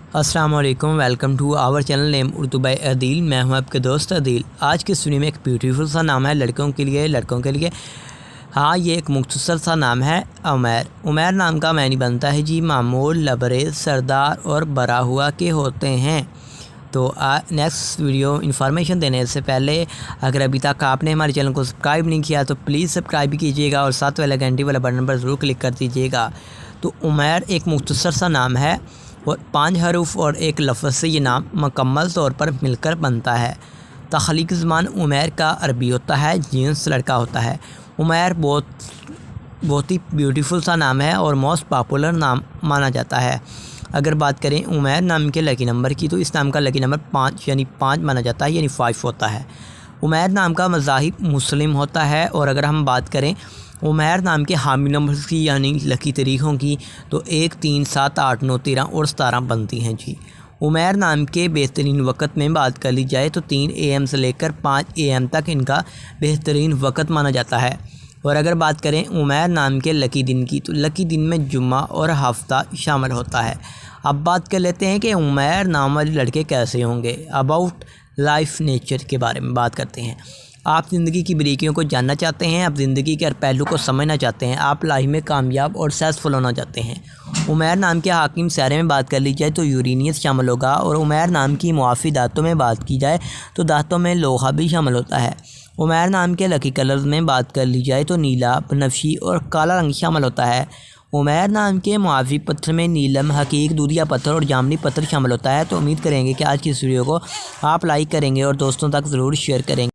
अस्सलाम वालेकुम, welcome to our channel name Urdu by Adeel. मैं हूं आपके दोस्त अदील। आज के सुनी में एक ब्यूटीफुल सा नाम है लड़कों के लिए, लड़कों के लिए। हाँ, ये एक मुख्तसर सा नाम है उमैर। उमैर नाम का मानी बनता है जी मामूल, लबरेज, सरदार और बरा हुआ के होते हैं। तो नेक्स्ट वीडियो इन्फॉर्मेशन देने से पहले अगर अभी तक आपने हमारे चैनल को सब्सक्राइब नहीं किया तो प्लीज़ सब्सक्राइब कीजिएगा और साथ वाला घंटी वाला बटन पर ज़रूर क्लिक कर दीजिएगा। तो उमैर एक मुख्तसर सा नाम है और 5 हरूफ और एक लफ्ज़ से ये नाम मुकम्मल तौर पर मिलकर बनता है। तख्लीक़ी ज़बान उमैर का अरबी होता है, जीन्स लड़का होता है। उमैर बहुत ही ब्यूटीफुल सा नाम है और मोस्ट पॉपुलर नाम माना जाता है। अगर बात करें उमैर नाम के लकी नंबर की, तो इस नाम का लकी नंबर 5 यानी 5 माना जाता है, यानी 5 होता है। उमैर नाम का मज़ाहिब मुस्लिम होता है। और अगर हम बात करें उमैर नाम के हामी नंबर्स की यानी लकी तारीख़ों की, तो 1, 3, 7, 8, 9, 13 और 17 बनती हैं जी। उमैर नाम के बेहतरीन वक़्त में बात कर ली जाए तो 3 AM से लेकर 5 AM तक इनका बेहतरीन वक़्त माना जाता है। और अगर बात करें उमैर नाम के लकी दिन की, तो लकी दिन में जुम्मा और हफ्ता शामिल होता है। अब बात कर लेते हैं कि उमैर नाम वाले लड़के कैसे होंगे। अबाउट लाइफ नेचर के बारे में बात करते हैं। आप ज़िंदगी की बारीकियों को जानना चाहते हैं, आप ज़िंदगी के हर पहलू को समझना चाहते हैं, आप लाइफ में कामयाब और सक्सेसफुल होना चाहते हैं। उमैर नाम के हाकिम सारे में बात कर ली जाए तो यूरेनियस शामिल होगा। और उमैर नाम की मुआफ़ी दांतों में बात की जाए तो दांतों में लोहा भी शामिल होता है। उमैर नाम के लकी कलर्स में बात कर ली जाए तो नीला, बनफशी और काला रंग शामिल होता है। उमैर नाम के मुआफ़ी पत्थर में नीलम, हकीक, दूधिया पत्थर और जामनी पत्थर शामिल होता है। तो उम्मीद करेंगे कि आज की इस वीडियो को आप लाइक करेंगे और दोस्तों तक ज़रूर शेयर करेंगे।